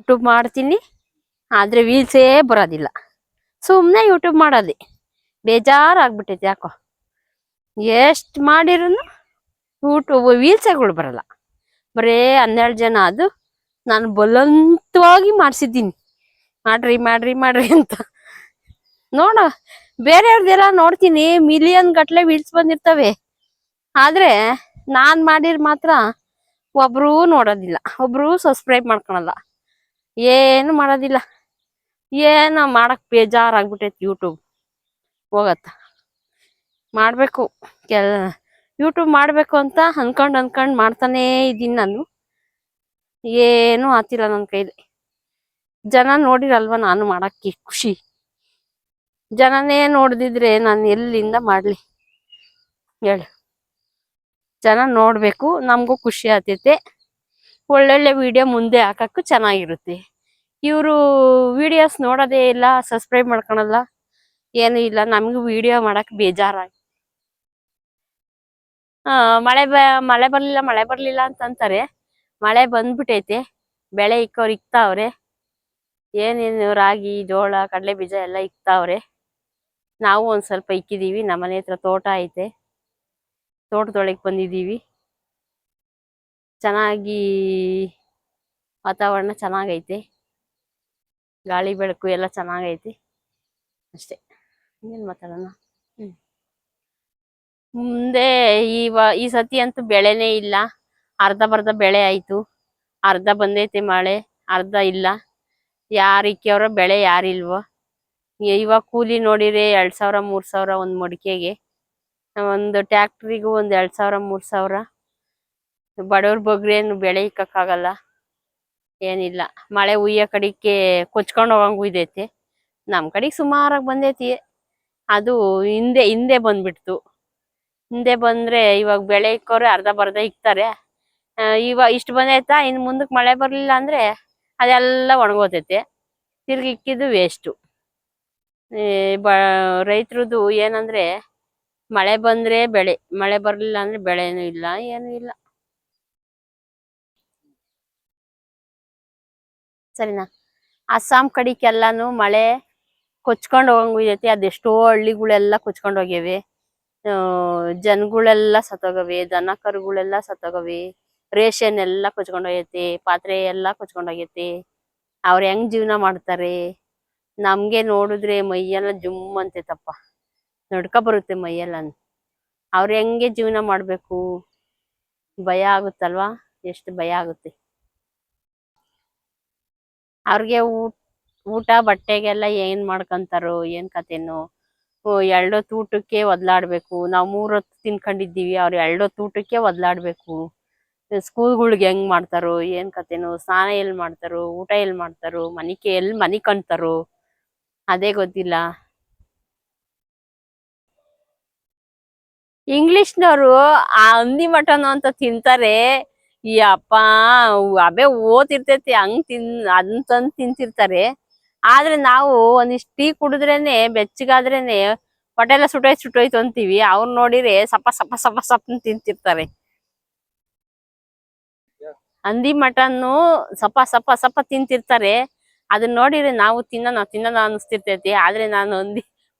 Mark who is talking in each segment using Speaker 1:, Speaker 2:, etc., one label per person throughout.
Speaker 1: YouTube ಮಾಡ್ತೀನಿ, ಆದರೆ ವೀಲ್ಸೇ ಬರೋದಿಲ್ಲ. ಸುಮ್ಮನೆ ಯೂಟ್ಯೂಬ್ ಮಾಡೋದು ಬೇಜಾರಾಗ್ಬಿಟ್ಟೈತೆ. ಯಾಕೋ ಎಷ್ಟು ಮಾಡಿರೂ ಯೂಟ್ಯೂಬ್ ವೀಲ್ಸಗಳು ಬರಲ್ಲ. ಬರೇ 12 ಜನ, ಅದು ನಾನು ಬಲವಂತವಾಗಿ ಮಾಡಿಸಿದ್ದೀನಿ, ಮಾಡ್ರಿ ಮಾಡ್ರಿ ಮಾಡ್ರಿ ಅಂತ. ನೋಡ ಬೇರೆಯವ್ರದ್ದೆಲ್ಲ ನೋಡ್ತೀನಿ, ಮಿಲಿಯನ್ ಗಟ್ಲೆ ವೀಲ್ಸ್ ಬಂದಿರ್ತವೆ. ಆದ್ರೆ ನಾನ್ ಮಾಡಿರ್ ಮಾತ್ರ ಒಬ್ರೂ ನೋಡೋದಿಲ್ಲ, ಒಬ್ರೂ ಸಬ್ಸ್ಕ್ರೈಬ್ ಮಾಡ್ಕೊಳಲ್ಲ, ಏನು ಮಾಡೋದಿಲ್ಲ. ಏನೋ ಮಾಡಕ್ ಬೇಜಾರಾಗ್ಬಿಟ್ಟೈತಿ. ಯೂಟ್ಯೂಬ್ ಹೋಗತ್ತ ಮಾಡ್ಬೇಕು, ಯೂಟ್ಯೂಬ್ ಮಾಡ್ಬೇಕು ಅಂತ ಅನ್ಕೊಂಡ್ ಮಾಡ್ತಾನೇ ಇದ್ದೀನಿ. ನಾನು ಏನು ಆತಿಲ್ಲ ನನ್ನ ಕೈಲಿ. ಜನ ನೋಡಿರಲ್ವ ನಾನು ಮಾಡಕ್ಕೆ ಖುಷಿ. ಜನನೇ ನೋಡ್ದಿದ್ರೆ ನಾನು ಎಲ್ಲಿಂದ ಮಾಡ್ಲಿ ಹೇಳು? ಜನ ನೋಡ್ಬೇಕು, ನಮಗೂ ಖುಷಿ ಆಗ್ತೈತೆ. ಒಳ್ಳೊಳ್ಳೆ ವಿಡಿಯೋ ಮುಂದೆ ಹಾಕಕ್ಕೂ ಚೆನ್ನಾಗಿರುತ್ತೆ. ಇವರು ವಿಡಿಯೋಸ್ ನೋಡೋದೇ ಇಲ್ಲ, ಸಬ್ಸ್ಕ್ರೈಬ್ ಮಾಡ್ಕೊಳಲ್ಲ, ಏನು ಇಲ್ಲ. ನಮಗೂ ವಿಡಿಯೋ ಮಾಡಕ್ ಬೇಜಾರಾಗಿ ಮಳೆ ಬರ್ಲಿಲ್ಲ ಅಂತಂತಾರೆ. ಮಳೆ ಬಂದ್ಬಿಟ್ಟೈತೆ, ಬೆಳೆ ಇಕ್ಕೋರು ಇಕ್ತಾವ್ರೆ. ಏನೇನು ರಾಗಿ, ಜೋಳ, ಕಡಲೆ ಬೀಜ ಎಲ್ಲ ಇಕ್ತಾವ್ರೆ. ನಾವು ಒಂದ್ ಸ್ವಲ್ಪ ಇಕ್ಕಿದೀವಿ. ನಮ್ಮನೆ ಹತ್ರ ತೋಟ ಐತೆ, ತೋಟದೊಳಗೆ ಬಂದಿದ್ದೀವಿ. ಚೆನ್ನಾಗಿ ವಾತಾವರಣ ಚೆನ್ನಾಗೈತೆ, ಗಾಳಿ ಬೆಳಕು ಎಲ್ಲ ಚೆನ್ನಾಗೈತೆ. ಅಷ್ಟೇ, ಇನ್ನೇನು ಮಾತಾಡೋಣ. ಮುಂದೆ ಈ ಸತಿ ಅಂತೂ ಬೆಳೆನೇ ಇಲ್ಲ. ಅರ್ಧ ಬರ್ಧ ಬೆಳೆ ಆಯ್ತು, ಅರ್ಧ ಬಂದೈತೆ ಮಳೆ, ಅರ್ಧ ಇಲ್ಲ. ಯಾರಿಕ್ಕೆವ್ರ ಬೆಳೆ ಯಾರಿಲ್ವೋ. ಇವಾಗ ಕೂಲಿ ನೋಡಿದ್ರೆ 2000 3000 ಒಂದ್ ಮಡಿಕೆಗೆ. ಒಂದು ಟ್ಯಾಕ್ಟ್ರಿಗೂ ಒಂದ್ 2000 3000. ಬಡವ್ರ ಬಗ್ರೇನು ಬೆಳೆ ಇಕ್ಕಕ್ಕಾಗಲ್ಲ, ಏನಿಲ್ಲ. ಮಳೆ ಉಯ್ಯ ಕಡಿಕೆ ಕೊಚ್ಕೊಂಡ್ ಹೋಗಂಗ್ ಉಯ್ದೈತೆ. ನಮ್ ಕಡೆಗೆ ಸುಮಾರಾಗಿ ಬಂದೈತಿ. ಅದು ಹಿಂದೆ ಬಂದ್ಬಿಡ್ತು. ಹಿಂದೆ ಬಂದ್ರೆ ಇವಾಗ ಬೆಳೆ ಇಕ್ಕೋರೆ ಅರ್ಧ ಬರ್ಧ ಇಕ್ತಾರೆ. ಇವಾಗ ಇಷ್ಟು ಬಂದೈತಾ, ಇನ್ ಮುಂದಕ್ಕೆ ಮಳೆ ಬರ್ಲಿಲ್ಲ ಅಂದ್ರೆ ಅದೆಲ್ಲ ಒಣಗೋತೈತೆ, ತಿರ್ಗಿ ಇಕ್ಕಿದ್ದು ವೇಸ್ಟು. ರೈತರದು ಏನಂದ್ರೆ ಮಳೆ ಬಂದ್ರೆ ಬೆಳೆ, ಮಳೆ ಬರ್ಲಿಲ್ಲ ಅಂದ್ರೆ ಬೆಳೆನೂ ಇಲ್ಲ, ಏನೂ ಇಲ್ಲ. ಸರಿನಾ? ಅಸ್ಸಾಂ ಕಡಿಕೆಲ್ಲಾನು ಮಳೆ ಕೊಚ್ಕೊಂಡ್ ಹೋಗಂಗ್ ಉಯ್ದೈತಿ. ಅದೆಷ್ಟೋ ಹಳ್ಳಿಗಳೆಲ್ಲ ಕೊಚ್ಕೊಂಡ್ ಹೋಗ್ಯವೆ. ಜನಗಳೆಲ್ಲ ಸತ್ತೋಗವೆ, ದನ ಕರುಗಳೆಲ್ಲ ಸತ್ತೋಗವೆ, ರೇಷನ್ ಎಲ್ಲ ಕೊಚ್ಕೊಂಡ್ ಹೋಗೈತೆ, ಪಾತ್ರೆ ಎಲ್ಲ ಕೊಚ್ಕೊಂಡ್ ಹೋಗೈತೆ. ಅವ್ರ ಹೆಂಗ್ ಜೀವನ ಮಾಡ್ತಾರೆ? ನಮ್ಗೆ ನೋಡಿದ್ರೆ ಮೈಯೆಲ್ಲ ಜುಮ್ ಅಂತೈತಪ್ಪ, ನಡ್ಕ ಬರುತ್ತೆ ಮೈಯೆಲ್ಲ. ಅವ್ರ ಹೆಂಗೆ ಜೀವನ ಮಾಡ್ಬೇಕು? ಭಯ ಆಗುತ್ತಲ್ವಾ? ಎಷ್ಟು ಭಯ ಆಗುತ್ತೆ ಅವ್ರಿಗೆ. ಊಟ ಬಟ್ಟೆಗೆಲ್ಲ ಏನ್ ಮಾಡ್ಕೊಂತಾರೋ ಏನ್ ಕತೆನೋ. 2 ಹೊತ್ತು ಊಟಕ್ಕೆ ಒದ್ಲಾಡ್ಬೇಕು. ನಾವು 3 ಹೊತ್ತು ತಿನ್ಕೊಂಡಿದ್ದೀವಿ, ಅವ್ರು 2 ಹೊತ್ತು ಊಟಕ್ಕೆ ಒದ್ಲಾಡ್ಬೇಕು. ಸ್ಕೂಲ್ಗಳಿಗೆ ಹೆಂಗ್ ಮಾಡ್ತಾರೋ ಏನ್ ಕತೆನೋ, ಸ್ನಾನ ಎಲ್ಲಿ ಮಾಡ್ತಾರೋ, ಊಟ ಎಲ್ಲಿ ಮಾಡ್ತಾರೋ, ಎಲ್ಲಿ ಮನಿ ಕಂತಾರೋ ಅದೇ ಗೊತ್ತಿಲ್ಲ. ಇಂಗ್ಲಿಷ್ನವರು ಆ ಹಂದಿ ಮಟನ್ ಅಂತ ತಿಂತಾರೆ. ಈ ಅಪ್ಪ ಅವೇ ಓತಿರ್ತೈತಿ, ಹಂಗ್ ಅಂತಂದ್ ತಿಂತಿರ್ತಾರೆ. ಆದ್ರೆ ನಾವು ಒಂದಿಷ್ಟು ಟೀ ಕುಡಿದ್ರೇನೆ, ಬೆಚ್ಚಗಾದ್ರೇನೆ ಹೊಟ್ಟೆಲ್ಲ ಸುಟ್ಟೋಯ್ತು ಅಂತೀವಿ. ಅವ್ರು ನೋಡಿದ್ರೆ ಸಪ ಸಪ ಸಪ ಸಪ್ ತಿಂತಿರ್ತಾರೆ. ಹಂದಿ ಮಟನ್ನು ಸಪ ಸಪ ಸಪ ತಿಂತಿರ್ತಾರೆ. ಅದನ್ನ ನೋಡಿದ್ರೆ ನಾವು ತಿನ್ನೋಣ ಅನಿಸ್ತಿರ್ತೈತಿ. ಆದ್ರೆ ನಾನು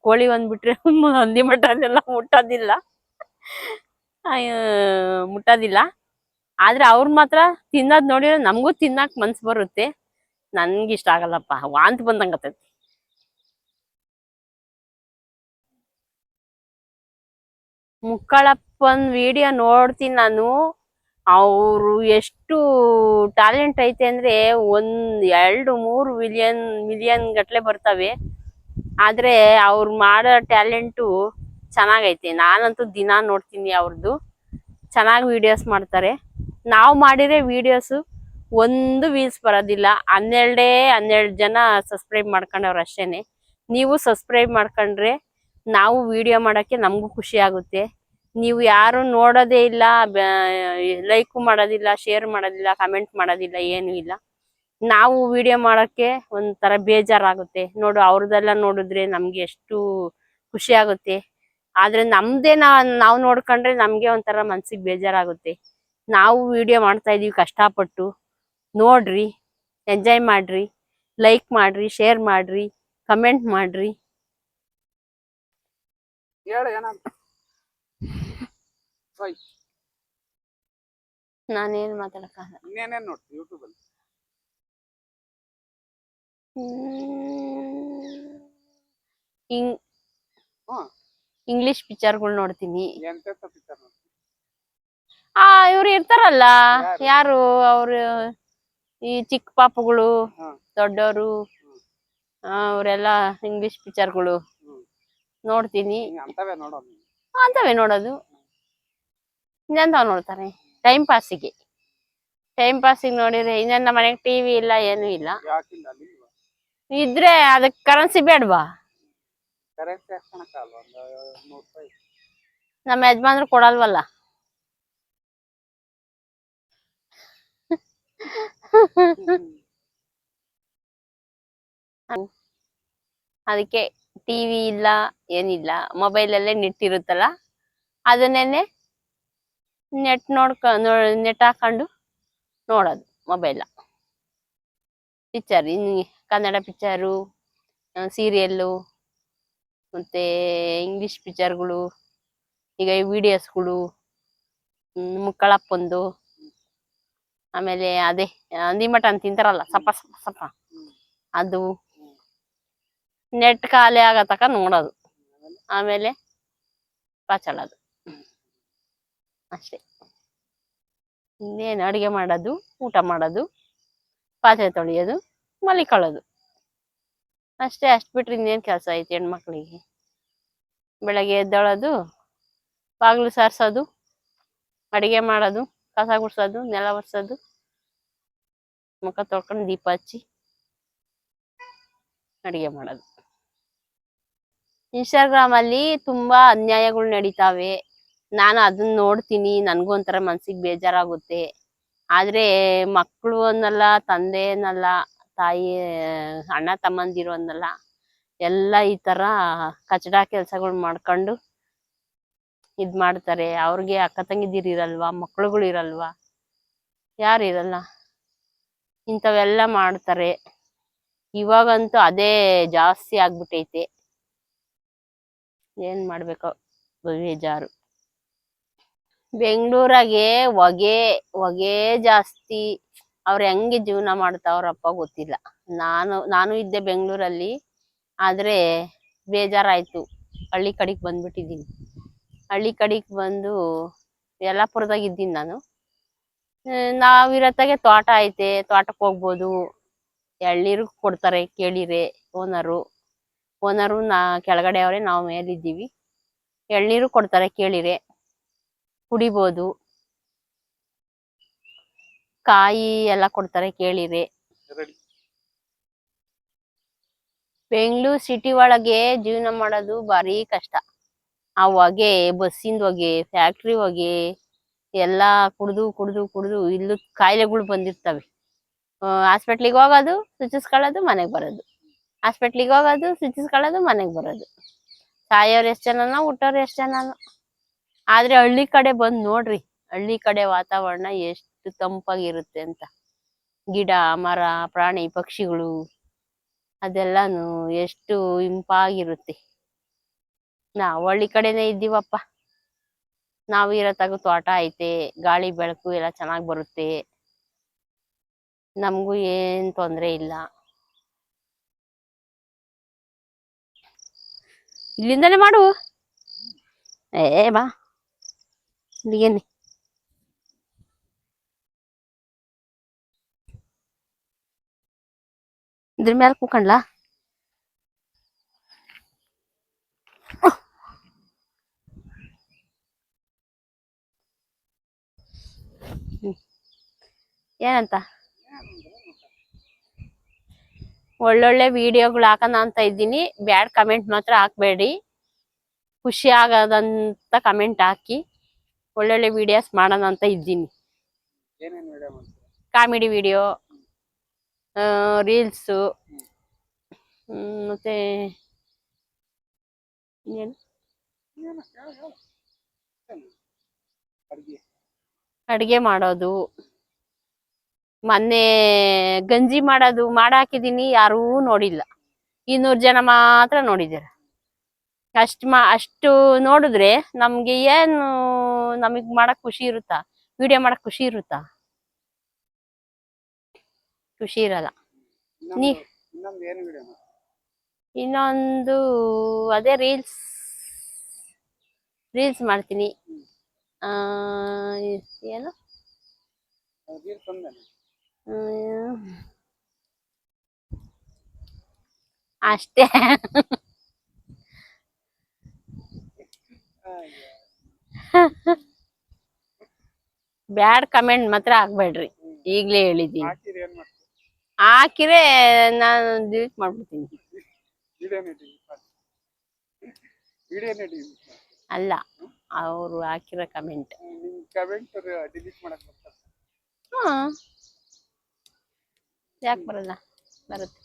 Speaker 1: ಕೋಳಿ ಒಂದ್ಬಿಟ್ರೆ ಹಂದಿ ಮಟನ್ ಎಲ್ಲ ಮುಟ್ಟೋದಿಲ್ಲ. ಆದ್ರೆ ಅವ್ರ ಮಾತ್ರ ತಿನ್ನೋದ್ ನೋಡಿದ್ರೆ ನಮಗೂ ತಿನ್ನಕ್ ಮನ್ಸು ಬರುತ್ತೆ. ನನ್ಗಿಷ್ಟ ಆಗಲ್ಲಪ್ಪ, ವಾಂತಿ ಬಂದಂಗತೈತಿ. ಮುಕ್ಕಳಪ್ಪನ್ ವಿಡಿಯೋ ನೋಡ್ತೀನಿ ನಾನು. ಅವರು ಎಷ್ಟು ಟ್ಯಾಲೆಂಟ್ ಐತೆ ಅಂದ್ರೆ 1 2 3 ಮಿಲಿಯನ್ ಗಟ್ಲೆ ಬರ್ತವೆ. ಆದ್ರೆ ಅವ್ರು ಮಾಡೋ ಟ್ಯಾಲೆಂಟು ಚೆನ್ನಾಗೈತೆ. ನಾನಂತೂ ದಿನಾ ನೋಡ್ತೀನಿ ಅವ್ರದ್ದು, ಚೆನ್ನಾಗಿ ವಿಡಿಯೋಸ್ ಮಾಡ್ತಾರೆ. ನಾವು ಮಾಡಿರೋ ವಿಡಿಯೋಸ್ ಒಂದು ವೀಲ್ಸ್ ಬರೋದಿಲ್ಲ. 12 ಜನ ಸಬ್ಸ್ಕ್ರೈಬ್ ಮಾಡ್ಕೊಂಡವ್ರು ಅಷ್ಟೇನೆ. ನೀವು ಸಬ್ಸ್ಕ್ರೈಬ್ ಮಾಡ್ಕೊಂಡ್ರೆ ನಾವು ವಿಡಿಯೋ ಮಾಡಕ್ಕೆ ನಮಗೂ ಖುಷಿ ಆಗುತ್ತೆ. ನೀವು ಯಾರು ನೋಡೋದೇ ಇಲ್ಲ, ಲೈಕ್ ಮಾಡೋದಿಲ್ಲ, ಶೇರ್ ಮಾಡೋದಿಲ್ಲ, ಕಮೆಂಟ್ ಮಾಡೋದಿಲ್ಲ, ಏನು ಇಲ್ಲ. ನಾವು ವಿಡಿಯೋ ಮಾಡಕ್ಕೆ ಒಂಥರ ಬೇಜಾರಾಗುತ್ತೆ. ನೋಡು, ಅವ್ರದ್ದೆಲ್ಲ ನೋಡಿದ್ರೆ ನಮ್ಗೆ ಎಷ್ಟು ಖುಷಿ ಆಗುತ್ತೆ. ಆದ್ರೆ ನಮ್ದೇ ನಾವು ನೋಡ್ಕೊಂಡ್ರೆ ನಮ್ಗೆ ಒಂಥರ ಮನ್ಸಿಗೆ ಬೇಜಾರಾಗುತ್ತೆ. ನಾವು ವಿಡಿಯೋ ಮಾಡ್ತಾ ಇದೀವಿ ಕಷ್ಟಪಟ್ಟು, ನೋಡ್ರಿ ಎಂಜಾಯ್ ಮಾಡ್ರಿ, ಲೈಕ್ ಮಾಡ್ರಿ, ಶೇರ್ ಮಾಡ್ರಿ, ಕಮೆಂಟ್ ಮಾಡ್ರಿ. ನಾನೇನ್ ಮಾತಾಡಕ್ಕಾಗಲ್ಲ.
Speaker 2: ಇನ್ನೇನೇನ್ ನೋಡ್ತೀವಿ ಯೂಟ್ಯೂಬ್ ಅಲ್ಲಿ?
Speaker 1: ಇಂಗ್ಲಿಷ್ ಪಿಕ್ಚರ್ಗಳು ನೋಡ್ತೀನಿ.
Speaker 2: ಎಂತೆಂತ ಪಿಕ್ಚರ್ ನೋಡ್ತೀವಿ?
Speaker 1: ಇವ್ರು ಇರ್ತಾರಲ್ಲ, ಯಾರು ಅವ್ರು, ಈ ಚಿಕ್ಕ ಪಾಪುಗಳು, ದೊಡ್ಡವರು, ಅವರೆಲ್ಲ ಇಂಗ್ಲಿಷ್ ಪಿಕ್ಚರ್ಗಳು ನೋಡ್ತೀನಿ. ಅಂತವೇ ನೋಡೋದು. ಇನ್ನೆಂತಾವ್ ನೋಡ್ತಾರೆ ಟೈಮ್ ಪಾಸಿಗೆ. ನೋಡಿದ್ರೆ ಇನ್ನೇನ್ ನಮ್ಮ ಮನೆಗೆ ಟಿವಿ ಇಲ್ಲ, ಏನು ಇಲ್ಲ. ಇದ್ರೆ ಅದಕ್ಕೆ ಕರೆನ್ಸಿ ಬೇಡವಾ? ನಮ್ಮ ಯಜಮಾನ್ರು ಕೊಡಲ್ವಲ್ಲ. ಅದಕ್ಕೆ ಟಿವಿ ಇಲ್ಲ, ಏನಿಲ್ಲ. ಮೊಬೈಲಲ್ಲೇ ನೆಟ್ ಇರುತ್ತಲ್ಲ, ಅದನ್ನೇನೆ ನೆಟ್ ಹಾಕೊಂಡು ನೋಡೋದು mobile. Picture, Kannada picture, serial, ಮತ್ತೆ ಇಂಗ್ಲಿಷ್ ಪಿಕ್ಚರ್ಗಳು, ಈಗ ವಿಡಿಯೋಸ್ಗಳು, ಮುಕ್ಕಳಪ್ಪಂದು, ಆಮೇಲೆ ಅದೇ ಹಂದಿ ಮಟನ್ ತಿಂತಾರಲ್ಲ ಸಪ್ಪ ಸಪ್ಪ ಸಪ್ಪ, ಅದು ನೆಟ್ ಖಾಲಿ ಆಗತಕ ನೋಡೋದು. ಆಮೇಲೆ ಪಾಚಳೋದು ಅಷ್ಟೇ. ಇನ್ನೇನು ಅಡುಗೆ ಮಾಡೋದು, ಊಟ ಮಾಡೋದು, ಪಾತ್ರೆ ತೊಳೆಯೋದು, ಮಲಿಕೊಳ್ಳೋದು ಅಷ್ಟೇ. ಅಷ್ಟು ಬಿಟ್ರೆ ಇನ್ನೇನು ಕೆಲಸ ಐತೆ ಹೆಣ್ಮಕ್ಳಿಗೆ? ಬೆಳಗ್ಗೆ ಎದ್ದೇಳೋದು, ಬಾಗಿಲು ಸಾರಿಸೋದು, ಅಡುಗೆ ಮಾಡೋದು, ಕಸ ಗುಡಿಸೋದು, ನೆಲ ಒರೆಸೋದು, ಮುಖ ತೊಳ್ಕೊಂಡು ದೀಪ ಹಚ್ಚಿ ಅಡುಗೆ ಮಾಡೋದು. ಇನ್ಸ್ಟಾಗ್ರಾಮ್ ಅಲ್ಲಿ ತುಂಬಾ ಅನ್ಯಾಯಗಳು ನಡೀತಾವೆ. ನಾನು ಅದನ್ನ ನೋಡ್ತೀನಿ, ನನ್ಗೂ ಒಂಥರ ಮನ್ಸಿಗೆ ಬೇಜಾರಾಗುತ್ತೆ. ಆದ್ರೆ ಮಕ್ಕಳು ಅನ್ನಲ್ಲ, ತಂದೆ ಅನ್ನಲ್ಲ, ತಾಯಿ ಅಣ್ಣ ತಮ್ಮಂದಿರು ಅನ್ನಲ್ಲ, ಎಲ್ಲ ಈ ತರ ಕಚಡ ಕೆಲ್ಸಗಳು ಮಾಡ್ಕೊಂಡು ಇದ್ ಮಾಡ್ತಾರೆ. ಅವ್ರಿಗೆ ಅಕ್ಕ ತಂಗಿದಿರು ಇರಲ್ವಾ? ಮಕ್ಳುಗಳು ಇರಲ್ವಾ? ಯಾರು ಇರಲ್ಲ. ಇಂಥವೆಲ್ಲ ಮಾಡ್ತಾರೆ. ಇವಾಗಂತೂ ಅದೇ ಜಾಸ್ತಿ ಆಗ್ಬಿಟ್ಟೈತೆ. ಏನ್ ಮಾಡ್ಬೇಕೋ ಬೇಜಾರು. ಬೆಂಗಳೂರಾಗೆ ಹೊಗೆ ಜಾಸ್ತಿ. ಅವ್ರು ಹೆಂಗೆ ಜೀವನ ಮಾಡ್ತಾವ್ರಪ್ಪ ಗೊತ್ತಿಲ್ಲ. ನಾನು ಇದ್ದೆ ಬೆಂಗಳೂರಲ್ಲಿ, ಆದ್ರೆ ಬೇಜಾರಾಯ್ತು. ಹಳ್ಳಿ ಕಡೆಗೆ ಬಂದ್ಬಿಟ್ಟಿದ್ದೀನಿ. ಹಳ್ಳಿ ಕಡೆಗೆ ಬಂದು ಯಲ್ಲಾಪುರದಾಗ ಇದ್ದೀನಿ ನಾನು. ನಾವಿರತ್ತಾಗೆ ತೋಟ ಐತೆ, ತೋಟಕ್ಕೆ ಹೋಗ್ಬೋದು. ಎಳ್ನೀರು ಕೊಡ್ತಾರೆ ಕೇಳಿರೆ ಓನರು ಕೆಳಗಡೆ ಅವ್ರೆ, ನಾವು ಮೇಲಿದ್ದೀವಿ. ಎಳ್ನೀರು ಕೊಡ್ತಾರೆ ಕೇಳಿರೆ, ಕುಡಿಬೋದು. ಕಾಯಿ ಎಲ್ಲ ಕೊಡ್ತಾರೆ ಕೇಳಿರೆ. ಬೆಂಗಳೂರು ಸಿಟಿ ಒಳಗೆ ಜೀವನ ಮಾಡೋದು ಭಾರಿ ಕಷ್ಟ. ಆ ಹೊಗೆ, ಬಸ್ಸಿಂದ ಹೊಗೆ, ಫ್ಯಾಕ್ಟ್ರಿ ಹೊಗೆ ಎಲ್ಲ ಕುಡ್ದು ಇಲ್ಲೂ ಕಾಯಿಲೆಗಳು ಬಂದಿರ್ತವೆ. ಹಾಸ್ಪಿಟ್ಲಿಗೆ ಹೋಗೋದು, ಚುಚ್ಚಿಸ್ಕೊಳ್ಳೋದು, ಮನೆಗೆ ಬರೋದು. ಹಾಸ್ಪಿಟ್ಲಿಗೆ ಹೋಗೋದು, ಚುಚ್ಚಿಸ್ಕೊಳ್ಳೋದು, ಮನೆಗೆ ಬರೋದು. ಸಾಯೋರು ಎಷ್ಟು ಜನನೋ, ಹುಟ್ಟೋರು ಎಷ್ಟು ಜನನೋ. ಆದ್ರೆ ಹಳ್ಳಿ ಕಡೆ ಬಂದು ನೋಡ್ರಿ, ಹಳ್ಳಿ ಕಡೆ ವಾತಾವರಣ ಎಷ್ಟು ತಂಪಾಗಿರುತ್ತೆ ಅಂತ. ಗಿಡ ಮರ, ಪ್ರಾಣಿ ಪಕ್ಷಿಗಳು ಅದೆಲ್ಲಾನು ಎಷ್ಟು ಇಂಪಾಗಿರುತ್ತೆ. ನಾವು ಹಳ್ಳಿ ಕಡೆನೇ ಇದ್ದೀವಪ್ಪ. ನಾವು ಇರತ್ತಾಗ ತೋಟ ಐತೆ, ಗಾಳಿ ಬೆಳಕು ಎಲ್ಲ ಚೆನ್ನಾಗಿ ಬರುತ್ತೆ. ನಮಗೂ ಏನ್ ತೊಂದ್ರೆ ಇಲ್ಲ. ಇಲ್ಲಿಂದನೇ ಮಾಡು. ಬಾ ಇಲ್ಲಿಗೇನೆ. ಇದ್ರ ಮೇಲೆ ಕೂಕಂಡ್ಲಾ? ಏನಂತ ಒಳ್ಳೊಳ್ಳೆ ವಿಡಿಯೋಗಳು ಹಾಕೋಣ ಅಂತ ಇದ್ದೀನಿ. ಬ್ಯಾಡ್ ಕಮೆಂಟ್ ಮಾತ್ರ ಹಾಕ್ಬೇಡಿ. ಖುಷಿ ಆಗದಂತ ಕಮೆಂಟ್ ಹಾಕಿ. ಒಳ್ಳೊಳ್ಳೆ ವಿಡಿಯೋಸ್ ಮಾಡೋಣ ಅಂತ ಇದ್ದೀನಿ. ಕಾಮಿಡಿ ವಿಡಿಯೋ, ರೀಲ್ಸು, ಮತ್ತೆ ಅಡುಗೆ ಮಾಡೋದು, ಮೊನ್ನೆ ಗಂಜಿ ಮಾಡೋದು ಮಾಡಾಕಿದೀನಿ, ಯಾರೂ ನೋಡಿಲ್ಲ. 200 ಜನ ಮಾತ್ರ ನೋಡಿದಾರೆ. ಅಷ್ಟು ನೋಡಿದ್ರೆ ನಮ್ಗೆ ಏನು, ನಮಗ್ ಮಾಡಕ್ ಖುಷಿ ಇರುತ್ತಾ? ವಿಡಿಯೋ ಮಾಡಕ್ ಖುಷಿ ಇರುತ್ತಾ? ಖುಷಿ ಇರಲ್ಲ. ನೀ
Speaker 2: ಇನ್ನೊಂದು ಏನು ವಿಡಿಯೋ?
Speaker 1: ಇನ್ನೊಂದು ಅದೇ ರೀಲ್ಸ್ ಮಾಡ್ತೀನಿ. ಏನು
Speaker 2: ರೀಲ್ಸ್ ಒಂದೇನೆ?
Speaker 1: ಅಷ್ಟೇ. ಬ್ಯಾಡ್ ಕಮೆಂಟ್ ಮಾತ್ರ ಹಾಕ್ಬೇಡ್ರಿ, ಈಗ್ಲೇ ಹೇಳಿದ್ದೀನಿ.
Speaker 2: ಹಾಕಿದ್ರೆ ಏನ್ ಮಾಡ್ತೀವಿ?
Speaker 1: ಹಾಕಿದ್ರೆ ನಾನು ಡಿಲೀಟ್ ಮಾಡ್ಬಿಡ್ತೀನಿ.
Speaker 2: ವಿಡಿಯೋನೇ ಡಿಲೀಟ್
Speaker 1: ಅಲ್ಲ, ಅವರು ಹಾಕಿರೋ ಕಮೆಂಟ್.
Speaker 2: ನಿಮ್ ಕಮೆಂಟ್ ಡಿಲೀಟ್ ಮಾಡಕ್ ಬರ್ತಾರೆ?
Speaker 1: ಯಾಕೆ ಬರಲ್ಲ? ಬರುತ್ತೆ.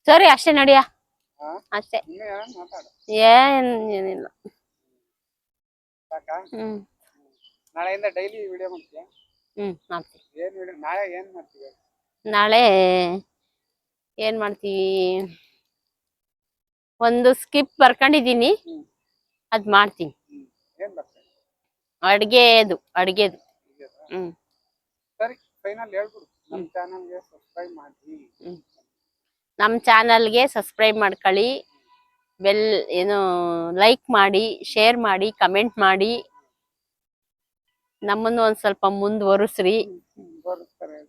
Speaker 1: ಸರಿ, ಅಷ್ಟೇ ನಡಿಯ. ಅಷ್ಟೇ,
Speaker 2: ಇನ್ನೂ ಯಾರು ಮಾತಾಡ?
Speaker 1: ಏನಿಲ್ಲ.
Speaker 2: ಸಾಕಾ?
Speaker 1: ಹ್ಮ್,
Speaker 2: ನಾಳೆಯಿಂದ ಡೈಲಿ ವಿಡಿಯೋ ಮಾಡ್ತೀಯಾ?
Speaker 1: ಮಾಡ್ತೀವಿ.
Speaker 2: ಏನ್ ವಿಡಿಯೋ? ನಾಳೆ ಏನ್ ಮಾಡ್ತೀವಿ?
Speaker 1: ನಾಳೆ ಏನ್ ಮಾಡ್ತೀವಿ, ಒಂದು ಸ್ಕಿಪ್ ಬರ್ಕೊಂಡಿದೀನಿ, ಅದ್ ಮಾಡ್ತೀನಿ.
Speaker 2: ಏನ್ ಬರ್ತದೆ?
Speaker 1: ಅಡ್ಗೆದು.
Speaker 2: ಸರಿ, ಫೈನಲ್ ಹೇಳ್ಬಿಡು. ನಮ್ಮ ಚಾನಲ್ಗೆ ಸಬ್ಸ್ಕ್ರೈಬ್ ಮಾಡಿ.
Speaker 1: ನಮ್ಮ ಚಾನಲ್ಗೆ ಸಬ್ಸ್ಕ್ರೈಬ್ ಮಾಡ್ಕೊಳ್ಳಿ, ಬೆಲ್ ಏನು ಲೈಕ್ ಮಾಡಿ, ಶೇರ್ ಮಾಡಿ, ಕಮೆಂಟ್ ಮಾಡಿ. ನಮ್ಮನ್ನು ಒಂದ್ ಸ್ವಲ್ಪ ಮುಂದುವರಿಸ್ರಿ.
Speaker 2: ಬರುತ್ತಾರೆ.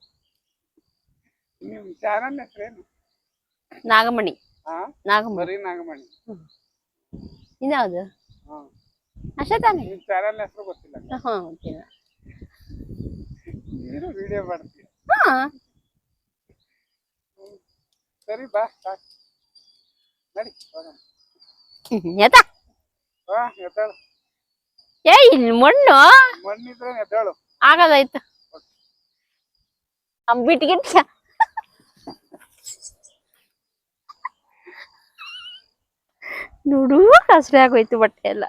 Speaker 2: ನಿಮ್ ಚಾನಲ್ ಹೆಸರೇನು?
Speaker 1: ನಾಗಮಣಿ.
Speaker 2: ಬರೀ ನಾಗಮಣಿ.
Speaker 1: ಇನ್ಯಾವುದು? ಅಷ್ಟೇ ತಾನೆ.
Speaker 2: ನಿಮ್ ಚಾನಲ್ ಹೆಸರು ಗೊತ್ತಿಲ್ಲ?
Speaker 1: ಗೊತ್ತಿಲ್ಲ.
Speaker 2: ನೀನು ವಿಡಿಯೋ ಮಾಡ್ತೀಯ? ಸರಿ, ಬಾ, ಸಾಕು. ನಡಿ ಹೋಗೋಣ. ಎದ್ದಾಳು.
Speaker 1: ಇಲ್ಲಿ
Speaker 2: ಮಣ್ಣಿದ್ರೆ ಎದ್ದಾಳು.
Speaker 1: ಆಗದಾಯ್ತು. ಬಿಟ್ಗಿಟ್ಟ ನೋಡು, ಕಷ್ಟ ಆಗೋಯ್ತು ಬಟ್ಟೆ ಎಲ್ಲ.